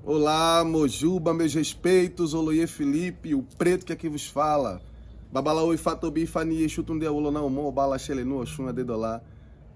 Olá, Mojuba, meus respeitos, Oloye Felipe, o preto que aqui vos fala. Babalaô e Fatobi, Fanie, Chutunde, Olonaumo, Bala, Xelenu, Oxum, Adedolá.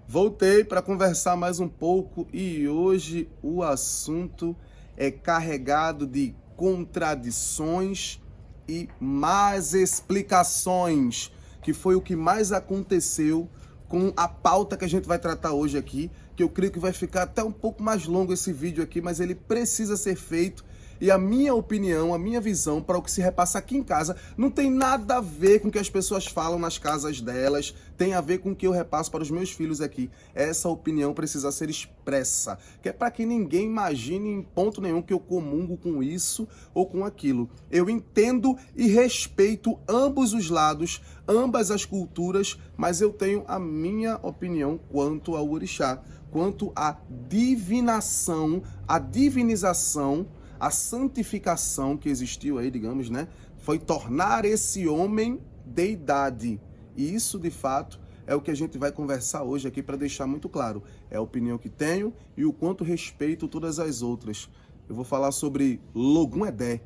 Voltei para conversar mais um pouco e hoje o assunto é carregado de contradições e más explicações, que foi o que mais aconteceu com a pauta que a gente vai tratar hoje aqui, que eu creio que vai ficar até um pouco mais longo esse vídeo aqui, mas ele precisa ser feito. E a minha opinião, a minha visão para o que se repassa aqui em casa não tem nada a ver com o que as pessoas falam nas casas delas, tem a ver com o que eu repasso para os meus filhos aqui. Essa opinião precisa ser expressa, que é para que ninguém imagine em ponto nenhum que eu comungo com isso ou com aquilo. Eu entendo e respeito ambos os lados, ambas as culturas, mas eu tenho a minha opinião quanto ao orixá, quanto à divinação, à divinização, a santificação que existiu aí, digamos, né? Foi tornar esse homem deidade. E isso, de fato, é o que a gente vai conversar hoje aqui para deixar muito claro. É a opinião que tenho e o quanto respeito todas as outras. Eu vou falar sobre Logum Edé.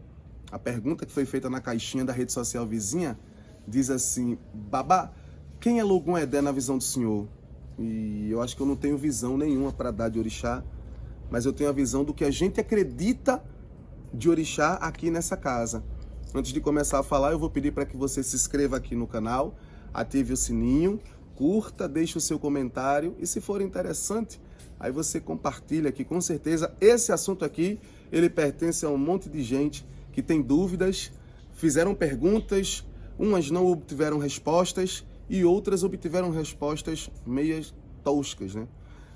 A pergunta que foi feita na caixinha da rede social vizinha diz assim: Babá, quem é Logum Edé na visão do senhor? E eu acho que eu não tenho visão nenhuma para dar de orixá, mas eu tenho a visão do que a gente acredita de orixá aqui nessa casa. Antes de começar a falar, eu vou pedir para que você se inscreva aqui no canal, ative o sininho, curta, deixe o seu comentário e se for interessante, aí você compartilha aqui. Com certeza esse assunto aqui, ele pertence a um monte de gente que tem dúvidas, fizeram perguntas, umas não obtiveram respostas e outras obtiveram respostas meias toscas, né?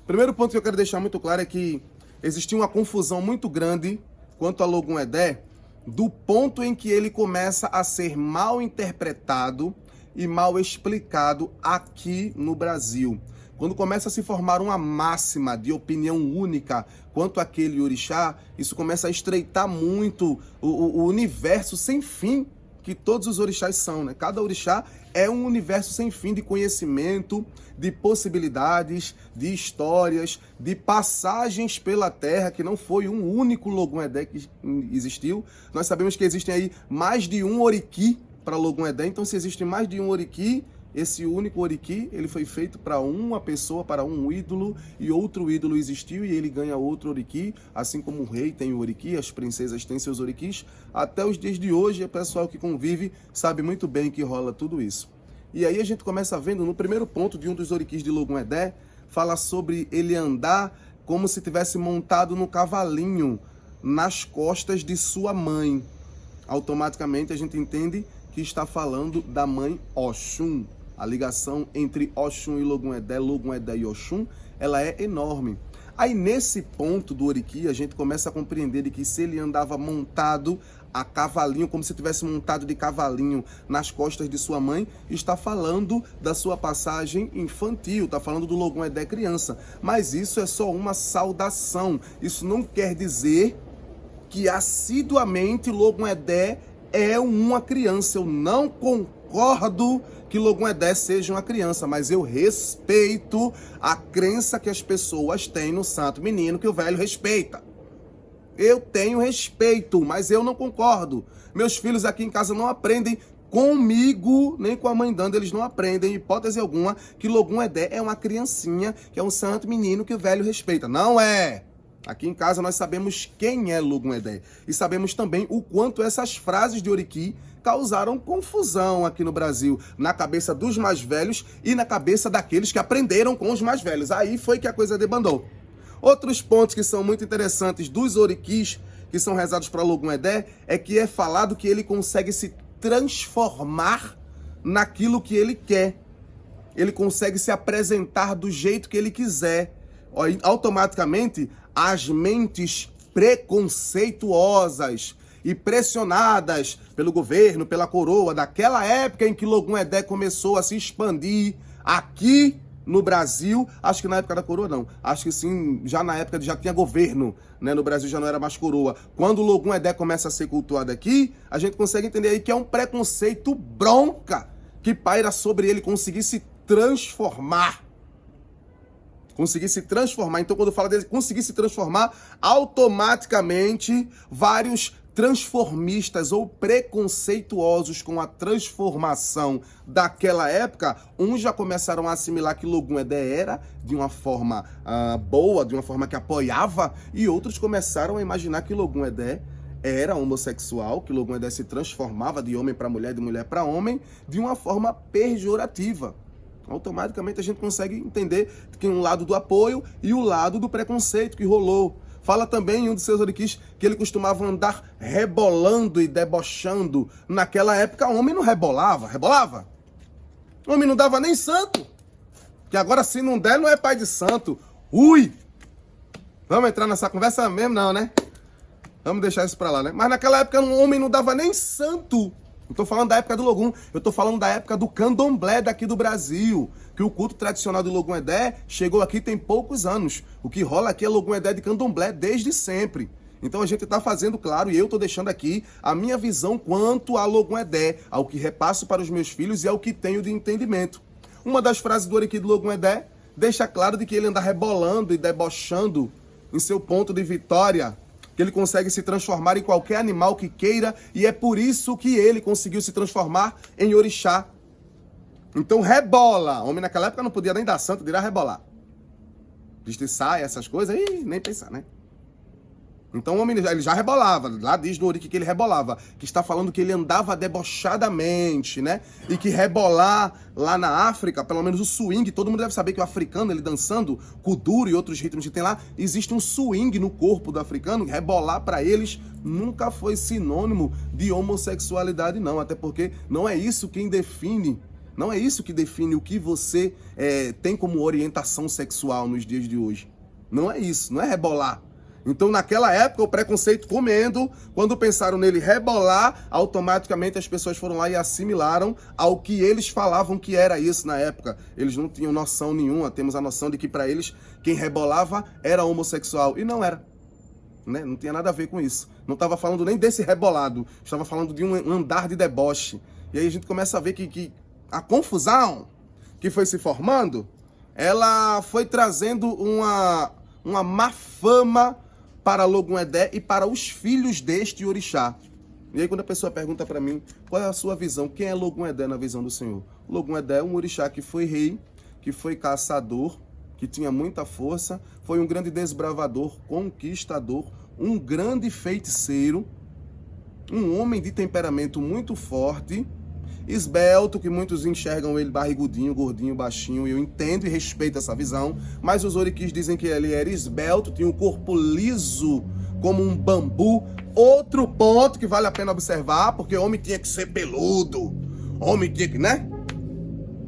Primeiro ponto que eu quero deixar muito claro é que existia uma confusão muito grande quanto a Logum Edé, do ponto em que ele começa a ser mal interpretado e mal explicado aqui no Brasil. Quando começa a se formar uma máxima de opinião única quanto àquele orixá, isso começa a estreitar muito o universo sem fim que todos os orixás são, né? Cada orixá é um universo sem fim de conhecimento, de possibilidades, de histórias, de passagens pela Terra, que não foi um único Logum Edé que existiu. Nós sabemos que existem aí mais de um Oriki para Logum Edé, então se existe mais de um Oriki, esse único Oriki, ele foi feito para uma pessoa, para um ídolo, e outro ídolo existiu e ele ganha outro Oriki, assim como o rei tem o Oriki, as princesas têm seus Orikis. Até os dias de hoje, o pessoal que convive sabe muito bem que rola tudo isso. E aí a gente começa vendo, no primeiro ponto de um dos Orikis de Logum Edé, fala sobre ele andar como se tivesse montado no cavalinho, nas costas de sua mãe. Automaticamente a gente entende que está falando da mãe Oxum. A ligação entre Oxum e Logum Edé e Oxum, ela é enorme. Aí nesse ponto do Oriki, a gente começa a compreender de que se ele andava montado a cavalinho, como se tivesse montado de cavalinho nas costas de sua mãe, está falando da sua passagem infantil, está falando do Logum Edé criança. Mas isso é só uma saudação. Isso não quer dizer que assiduamente Logum Edé é uma criança. Eu não concordo que Logum Edé seja uma criança, mas eu respeito a crença que as pessoas têm no santo menino que o velho respeita. Eu tenho respeito, mas eu não concordo. Meus filhos aqui em casa não aprendem comigo, nem com a mãe dando, eles não aprendem, em hipótese alguma, que Logum Edé é uma criancinha, que é um santo menino que o velho respeita. Não é! Aqui em casa nós sabemos quem é Logum Edé e sabemos também o quanto essas frases de Oriki causaram confusão aqui no Brasil, na cabeça dos mais velhos e na cabeça daqueles que aprenderam com os mais velhos. Aí foi que a coisa debandou. Outros pontos que são muito interessantes dos Orikis, que são rezados para Logum Edé, é que é falado que ele consegue se transformar naquilo que ele quer. Ele consegue se apresentar do jeito que ele quiser. Automaticamente, as mentes preconceituosas e pressionadas pelo governo, pela coroa, daquela época em que Logum Edé começou a se expandir aqui no Brasil, acho que na época da coroa não, acho que sim, já na época já tinha governo, né? No Brasil já não era mais coroa. Quando o Logum Edé começa a ser cultuado aqui, a gente consegue entender aí que é um preconceito bronca que paira sobre ele conseguir se transformar. conseguir se transformar. Então, quando eu falo dele conseguir se transformar, automaticamente vários transformistas ou preconceituosos com a transformação daquela época, uns já começaram a assimilar que Logum Edé era de uma forma boa, de uma forma que apoiava, e outros começaram a imaginar que Logum Edé era homossexual, que Logum Edé se transformava de homem para mulher, de mulher para homem, de uma forma pejorativa. Automaticamente a gente consegue entender que tem um lado do apoio e o lado do preconceito que rolou. Fala também em um dos seus oriquis que ele costumava andar rebolando e debochando. Naquela época, o homem não rebolava. Rebolava? O homem não dava nem santo. Que agora, se não der, não é pai de santo. Ui! Vamos entrar nessa conversa mesmo? Não, né? Vamos deixar isso pra lá, né? Mas naquela época, o homem não dava nem santo. Não tô falando da época do Logum, eu tô falando da época do candomblé daqui do Brasil, que o culto tradicional do Logum Edé chegou aqui tem poucos anos. O que rola aqui é Logum Edé de candomblé desde sempre. Então a gente tá fazendo claro, e eu tô deixando aqui a minha visão quanto a Logum Edé, ao que repasso para os meus filhos e ao que tenho de entendimento. Uma das frases do oriquí do Logum Edé deixa claro de que ele anda rebolando e debochando em seu ponto de vitória, que ele consegue se transformar em qualquer animal que queira, e é por isso que ele conseguiu se transformar em orixá. Então rebola. Homem naquela época não podia nem dar santo, dirá rebolar. Vestir saia, essas coisas, nem pensar, né? Então o homem ele já rebolava, lá diz no oriquí que ele rebolava, que está falando que ele andava debochadamente, né? E que rebolar lá na África, pelo menos o swing, todo mundo deve saber que o africano, ele dançando kuduro e outros ritmos que tem lá, existe um swing no corpo do africano, rebolar para eles nunca foi sinônimo de homossexualidade não, até porque não é isso quem define, não é isso que define o que você tem como orientação sexual nos dias de hoje. Não é isso, não é rebolar. Então, naquela época, o preconceito comendo, quando pensaram nele rebolar, automaticamente as pessoas foram lá e assimilaram ao que eles falavam que era isso na época. Eles não tinham noção nenhuma, temos a noção de que para eles, quem rebolava era homossexual. E não era, né? Não tinha nada a ver com isso. Não estava falando nem desse rebolado, estava falando de um andar de deboche. E aí a gente começa a ver que a confusão que foi se formando, ela foi trazendo uma má fama para Logum Edé e para os filhos deste orixá. E aí quando a pessoa pergunta para mim, qual é a sua visão? Quem é Logum Edé na visão do Senhor? Logum Edé é um orixá que foi rei, que foi caçador, que tinha muita força, foi um grande desbravador, conquistador, um grande feiticeiro, um homem de temperamento muito forte, esbelto, que muitos enxergam ele barrigudinho, gordinho, baixinho, e eu entendo e respeito essa visão, mas os oriquis dizem que ele era esbelto, tinha um corpo liso como um bambu. Outro ponto que vale a pena observar, porque homem tinha que ser peludo, homem tinha que, né?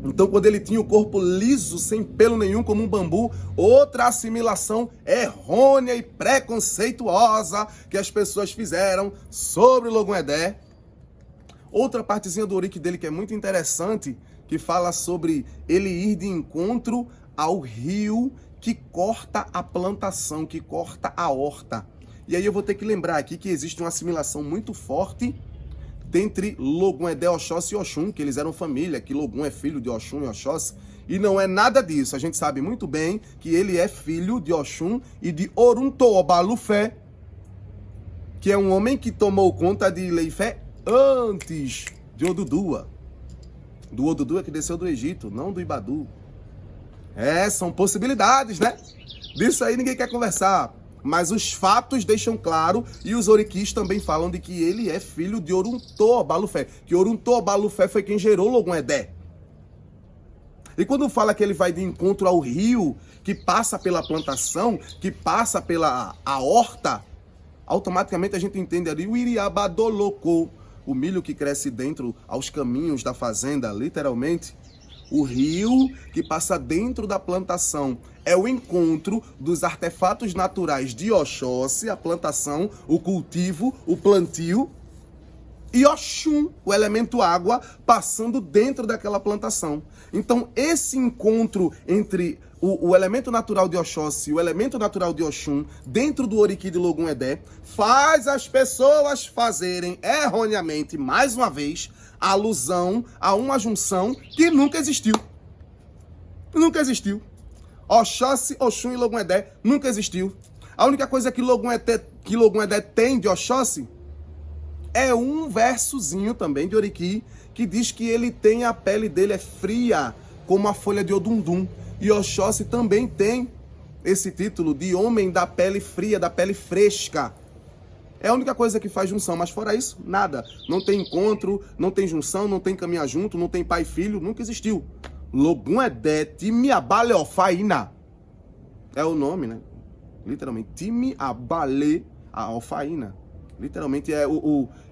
Então, quando ele tinha o corpo liso, sem pelo nenhum, como um bambu, outra assimilação errônea e preconceituosa que as pessoas fizeram sobre Logum Edé. Outra partezinha do oriquí dele que é muito interessante, que fala sobre ele ir de encontro ao rio que corta a plantação, que corta a horta. E aí eu vou ter que lembrar aqui que existe uma assimilação muito forte entre Logum Edé, Oxóssi e Oxum, que eles eram família, que Logum é filho de Oxum e Oxóssi, e não é nada disso. A gente sabe muito bem que ele é filho de Oxum e de Oruntobalufé, que é um homem que tomou conta de Ileifé antes de Odudua. Do Odudua que desceu do Egito, não do Ibadu. São possibilidades, né? Disso aí ninguém quer conversar. Mas os fatos deixam claro, e os oriquis também falam de que ele é filho de Oruntobalufé. Que Oruntobalufé foi quem gerou Logum Edé. E quando fala que ele vai de encontro ao rio, que passa pela plantação, que passa pela a horta, automaticamente a gente entende ali o Iriabadolocô, o milho que cresce dentro aos caminhos da fazenda, literalmente. O rio que passa dentro da plantação é o encontro dos artefatos naturais de Oxóssi, a plantação, o cultivo, o plantio, e Oxum, o elemento água, passando dentro daquela plantação. Então, esse encontro entre o elemento natural de Oxóssi e o elemento natural de Oxum, dentro do oriquí de Logum Edé, faz as pessoas fazerem erroneamente, mais uma vez, alusão a uma junção que nunca existiu. Nunca existiu. Oxóssi, Oxum e Logum Edé nunca existiu. A única coisa que Logum Edé tem de Oxóssi é um versozinho também de Oriki, que diz que ele tem, a pele dele é fria como a folha de Odundum. E Oxóssi também tem esse título de homem da pele fria, da pele fresca. É a única coisa que faz junção, mas fora isso, nada. Não tem encontro, não tem junção, não tem caminhar junto, não tem pai e filho, nunca existiu. Logum Edé Timiabaleofaina. É o nome, né? Literalmente, Timiabaleofaina. Literalmente,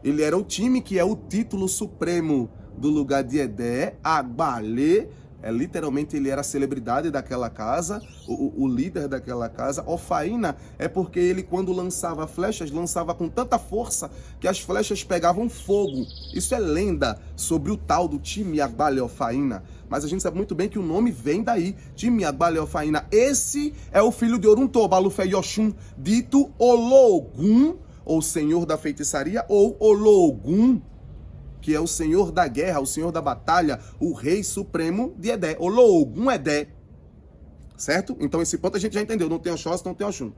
ele era o time que é o título supremo do lugar de Edé, Agbale. Literalmente, ele era a celebridade daquela casa, o líder daquela casa. Ofaina é porque ele, quando lançava flechas, lançava com tanta força que as flechas pegavam fogo. Isso é lenda sobre o tal do time Agbale-Ofaina. Mas a gente sabe muito bem que o nome vem daí, time Agbale-Ofaina. Esse é o filho de Orunto, Balufé Yoshun, dito Ologum, ou Senhor da Feitiçaria, ou Ologum, que é o senhor da guerra, o senhor da batalha, o rei supremo de Edé, Ologum Edé. Certo? Então esse ponto a gente já entendeu, não tem Oxóssi, não tem Oxum.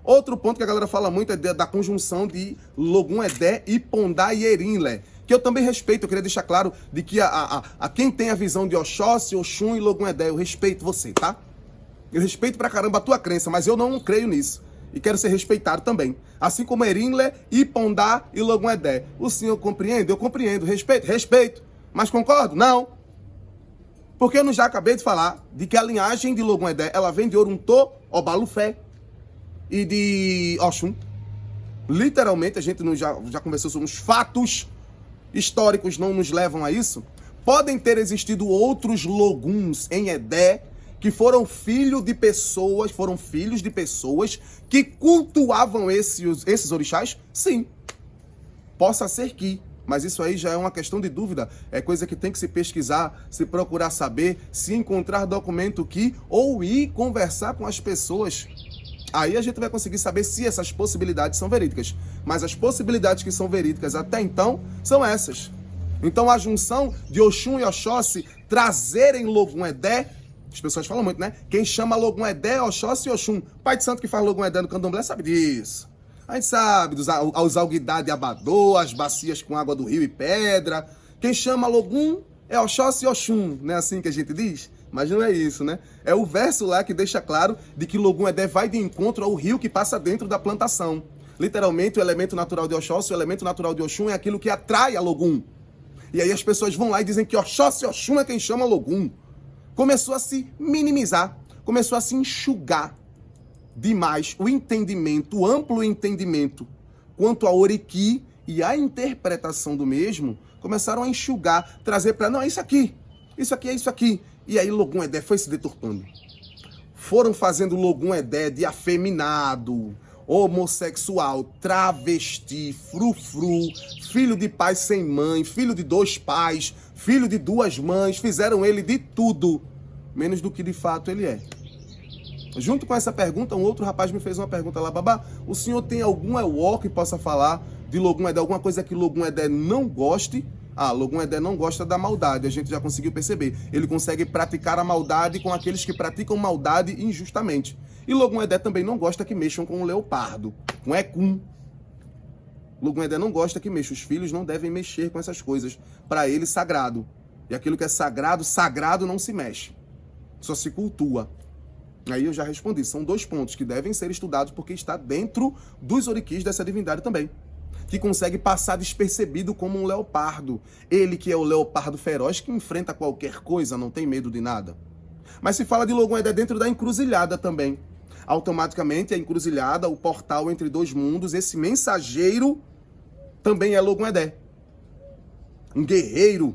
Outro ponto que a galera fala muito é da conjunção de Logum Edé e Pondá e Erinlé, que eu também respeito. Eu queria deixar claro de que a quem tem a visão de Oxóssi, Oxum e Logum Edé, eu respeito você, tá? Eu respeito pra caramba a tua crença, mas eu não creio nisso. E quero ser respeitado também. Assim como Erinlé, Ipondá e Logum Edé. O senhor compreende? Eu compreendo. Respeito. Mas concordo? Não. Porque eu já acabei de falar de que a linhagem de Logum Edé, ela vem de Oruntô, Obalufé e de Oxum. Literalmente, a gente já conversou sobre os fatos históricos, não nos levam a isso. Podem ter existido outros Loguns em Edé, que foram filhos de pessoas que cultuavam esses orixás? Sim. Possa ser que, mas isso aí já é uma questão de dúvida, é coisa que tem que se pesquisar, se procurar saber, se encontrar documento que, ou ir conversar com as pessoas. Aí a gente vai conseguir saber se essas possibilidades são verídicas. Mas as possibilidades que são verídicas até então são essas. Então a junção de Oxum e Oxóssi trazerem Logum Edé, as pessoas falam muito, né? Quem chama Logum Edé é Oxóssi e Oxum. Pai de santo que faz Logum Edé no candomblé sabe disso. A gente sabe dos alguidar de Abadô, as bacias com água do rio e pedra. Quem chama Logum é Oxóssi e Oxum. Não é assim que a gente diz? Mas não é isso, né? É o verso lá que deixa claro de que Logum Edé vai de encontro ao rio que passa dentro da plantação. Literalmente, o elemento natural de Oxóssi, o elemento natural de Oxum é aquilo que atrai a Logum. E aí as pessoas vão lá e dizem que Oxóssi e Oxum é quem chama Logum. Começou a se minimizar, começou a se enxugar demais o entendimento, o amplo entendimento quanto a Oriki e a interpretação do mesmo, começaram a enxugar, trazer para, não, é isso aqui, é isso aqui. E aí Logum Edé foi se deturpando. Foram fazendo Logum Edé de afeminado, homossexual, travesti, frufru, filho de pai sem mãe, filho de 2 pais, filho de 2 mães, fizeram ele de tudo, menos do que de fato ele é. Junto com essa pergunta, um outro rapaz me fez uma pergunta lá, Babá, o senhor tem algum ewó que possa falar de Logum Edé, alguma coisa que Logum Edé não goste? Ah, Logum Edé não gosta da maldade, a gente já conseguiu perceber. Ele consegue praticar a maldade com aqueles que praticam maldade injustamente. E Logum Edé também não gosta que mexam com o leopardo, com Ekun. Logum Edé não gosta que mexam. Os filhos não devem mexer com essas coisas. Para ele, sagrado. E aquilo que é sagrado, sagrado não se mexe. Só se cultua. Aí eu já respondi. São 2 pontos que devem ser estudados porque está dentro dos orikis dessa divindade também. Que consegue passar despercebido como um leopardo. Ele que é o leopardo feroz que enfrenta qualquer coisa, não tem medo de nada. Mas se fala de Logum Edé dentro da encruzilhada também. Automaticamente a encruzilhada, o portal entre 2 mundos, esse mensageiro também é Logum Edé. Um guerreiro.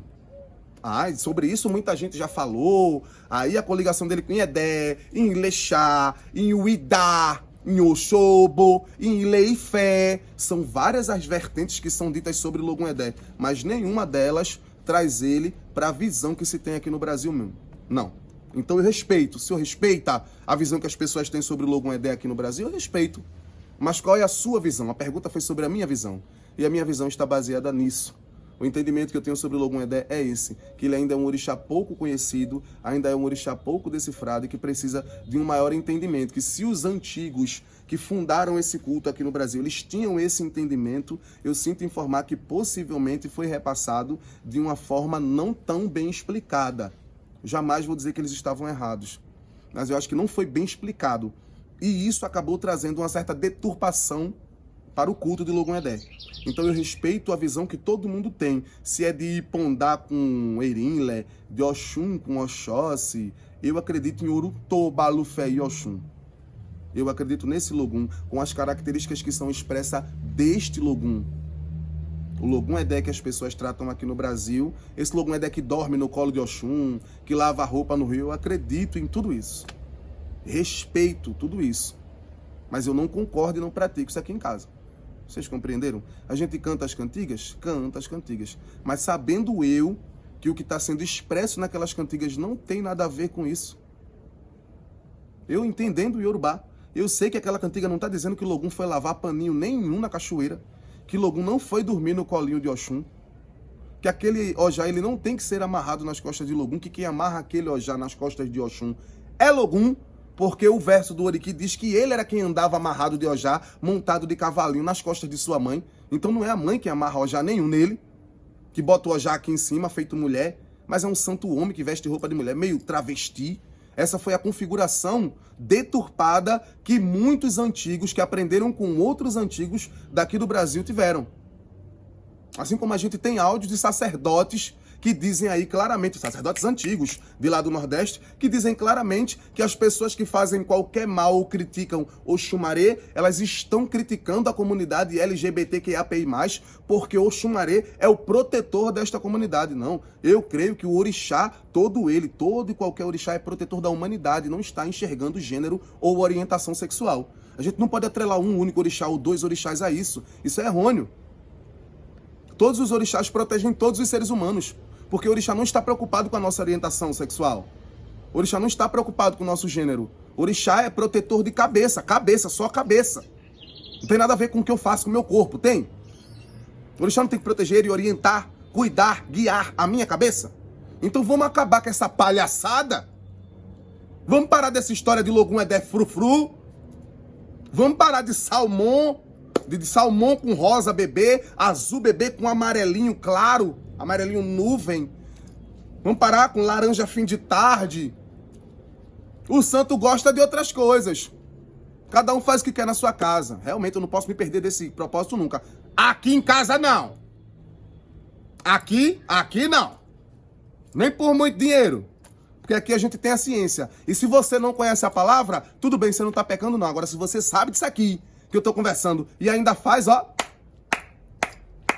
Sobre isso muita gente já falou. Aí a coligação dele com Edé, em Ilexá, em Uidá, em Oxobo, em Ileifé. São várias as vertentes que são ditas sobre Logum Edé, mas nenhuma delas traz ele para a visão que se tem aqui no Brasil mesmo. Não. Então eu respeito. Se eu respeita a visão que as pessoas têm sobre Logum Edé aqui no Brasil, eu respeito. Mas qual é a sua visão? A pergunta foi sobre a minha visão. E a minha visão está baseada nisso. O entendimento que eu tenho sobre o Logum Edé é esse, que ele ainda é um orixá pouco conhecido, ainda é um orixá pouco decifrado e que precisa de um maior entendimento, que se os antigos que fundaram esse culto aqui no Brasil, eles tinham esse entendimento, eu sinto informar que possivelmente foi repassado de uma forma não tão bem explicada. Jamais vou dizer que eles estavam errados, mas eu acho que não foi bem explicado. E isso acabou trazendo uma certa deturpação para o culto de Logum Edé. Então eu respeito a visão que todo mundo tem. Se é de Pondá com Erinlé, de Oxum com Oxóssi, eu acredito em Urutô, Balufé e Oxum. Eu acredito nesse Logum, com as características que são expressas deste Logum. O Logum Edé que as pessoas tratam aqui no Brasil, esse Logum Edé que dorme no colo de Oxum, que lava a roupa no rio, eu acredito em tudo isso. Respeito tudo isso. Mas eu não concordo e não pratico isso aqui em casa. Vocês compreenderam? A gente canta as cantigas? Canta as cantigas. Mas sabendo eu que o que está sendo expresso naquelas cantigas não tem nada a ver com isso. Eu entendendo o Yorubá, eu sei que aquela cantiga não está dizendo que Logum foi lavar paninho nenhum na cachoeira, que Logum não foi dormir no colinho de Oxum, que aquele Ojá ele não tem que ser amarrado nas costas de Logum, que quem amarra aquele Ojá nas costas de Oxum é Logum, porque o verso do Oriki diz que ele era quem andava amarrado de Ojá, montado de cavalinho nas costas de sua mãe. Então não é a mãe que amarra Ojá nenhum nele, que bota o Ojá aqui em cima, feito mulher, mas é um santo homem que veste roupa de mulher, meio travesti. Essa foi a configuração deturpada que muitos antigos que aprenderam com outros antigos daqui do Brasil tiveram. Assim como a gente tem áudios de sacerdotes que dizem aí claramente, sacerdotes antigos de lá do Nordeste, que dizem claramente que as pessoas que fazem qualquer mal ou criticam Oxumaré, elas estão criticando a comunidade LGBTQIAPI+, porque Oxumaré é o protetor desta comunidade. Não, eu creio que o orixá, todo e qualquer orixá é protetor da humanidade, não está enxergando gênero ou orientação sexual. A gente não pode atrelar um único orixá ou dois orixás a isso. Isso é errôneo. Todos os orixás protegem todos os seres humanos. Porque o orixá não está preocupado com a nossa orientação sexual. O orixá não está preocupado com o nosso gênero. O orixá é protetor de cabeça, só cabeça. Não tem nada a ver com o que eu faço com o meu corpo, tem? O orixá não tem que proteger e orientar, cuidar, guiar a minha cabeça? Então vamos acabar com essa palhaçada? Vamos parar dessa história de Logum Edé frufru? Vamos parar de salmão, de salmão com rosa bebê, azul bebê com amarelinho claro, amarelinho nuvem. Vamos parar com laranja fim de tarde. O santo gosta de outras coisas. Cada um faz o que quer na sua casa. Realmente eu não posso me perder desse propósito nunca. Aqui em casa não. Aqui não. Nem por muito dinheiro. Porque aqui a gente tem a ciência. E se você não conhece a palavra, tudo bem, você não está pecando não. Agora se você sabe disso aqui que eu estou conversando e ainda faz, ó,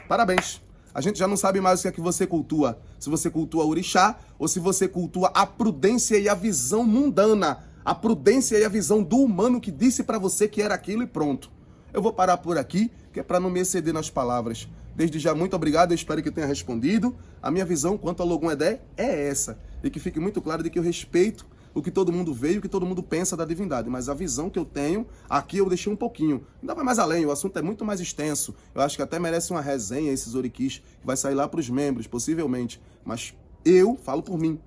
parabéns. A gente já não sabe mais o que é que você cultua. Se você cultua orixá ou se você cultua a prudência e a visão mundana. A prudência e a visão do humano que disse pra você que era aquilo e pronto. Eu vou parar por aqui, que é pra não me exceder nas palavras. Desde já, muito obrigado, eu espero que tenha respondido. A minha visão quanto ao Logum Edé é essa. E que fique muito claro de que eu respeito o que todo mundo vê e o que todo mundo pensa da divindade. Mas a visão que eu tenho, aqui eu deixei um pouquinho. Ainda vai mais além, o assunto é muito mais extenso. Eu acho que até merece uma resenha esses orikis, que vai sair lá para os membros, possivelmente. Mas eu falo por mim.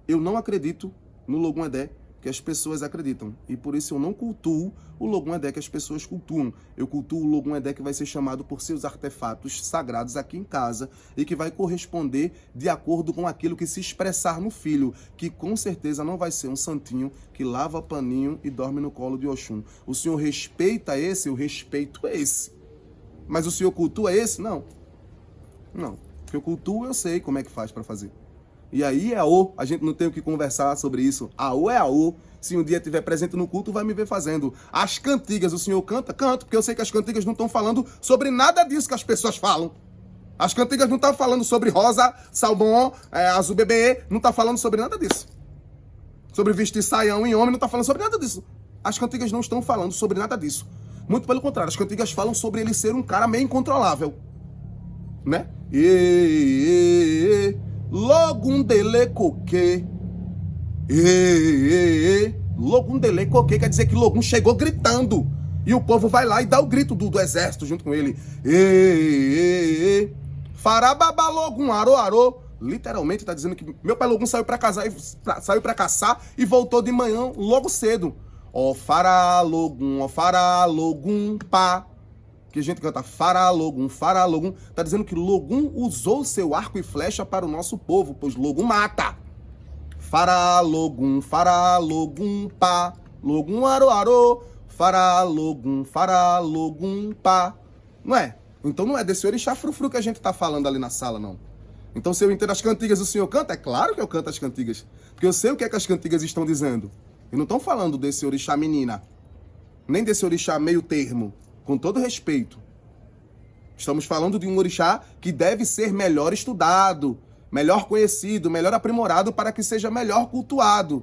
Eu não acredito no Logum Edé que as pessoas acreditam. E por isso eu não cultuo o Logum Edé que as pessoas cultuam. Eu cultuo o Logum Edé que vai ser chamado por seus artefatos sagrados aqui em casa e que vai corresponder de acordo com aquilo que se expressar no filho, que com certeza não vai ser um santinho que lava paninho e dorme no colo de Oxum. O senhor respeita esse, eu respeito esse. Mas o senhor cultua esse? Não. Não. O que eu cultuo eu sei como é que faz para fazer. E aí é aô, a gente não tem o que conversar sobre isso. Aô é aô. Se um dia estiver presente no culto, vai me ver fazendo. As cantigas, o senhor canta? Canto, porque eu sei que as cantigas não estão falando sobre nada disso que as pessoas falam. As cantigas não estão falando sobre rosa, salmão, azul bebê, não está falando sobre nada disso. Sobre vestir saião em homem, não está falando sobre nada disso. As cantigas não estão falando sobre nada disso. Muito pelo contrário, as cantigas falam sobre ele ser um cara meio incontrolável. Né? Logum dele coque. Logum dele coque quer dizer que Logum chegou gritando. E o povo vai lá e dá o grito do exército junto com ele. Farababalogun, arô, arô. Literalmente tá dizendo que meu pai Logum saiu pra caçar e voltou de manhã logo cedo. Ó Faralogum, pá. Que a gente canta Faralogum. Tá dizendo que Logum usou seu arco e flecha para o nosso povo, pois Logum mata. Faralogum, pá. Logum, arô, arô. Faralogum, pá. Não é? Então não é desse orixá frufru que a gente tá falando ali na sala, não. Então, se eu entendo as cantigas, o senhor canta? É claro que eu canto as cantigas. Porque eu sei o que é que as cantigas estão dizendo. E não estão falando desse orixá menina. Nem desse orixá meio termo. Com todo respeito. Estamos falando de um orixá que deve ser melhor estudado, melhor conhecido, melhor aprimorado para que seja melhor cultuado.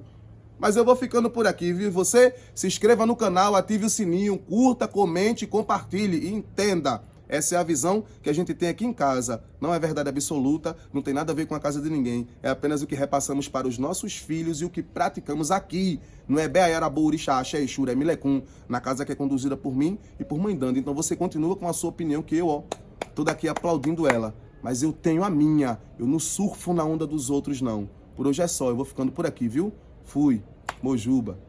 Mas eu vou ficando por aqui, viu? Você se inscreva no canal, ative o sininho, curta, comente, compartilhe e entenda. Essa é a visão que a gente tem aqui em casa. Não é verdade absoluta, não tem nada a ver com a casa de ninguém. É apenas o que repassamos para os nossos filhos e o que praticamos aqui. Não é Beayarabu, Orixá, Axé, Exu, é Milecum, na casa que é conduzida por mim e por Mãe Danda. Então você continua com a sua opinião que eu, tô daqui aplaudindo ela. Mas eu tenho a minha. Eu não surfo na onda dos outros, não. Por hoje é só. Eu vou ficando por aqui, viu? Fui. Mojuba.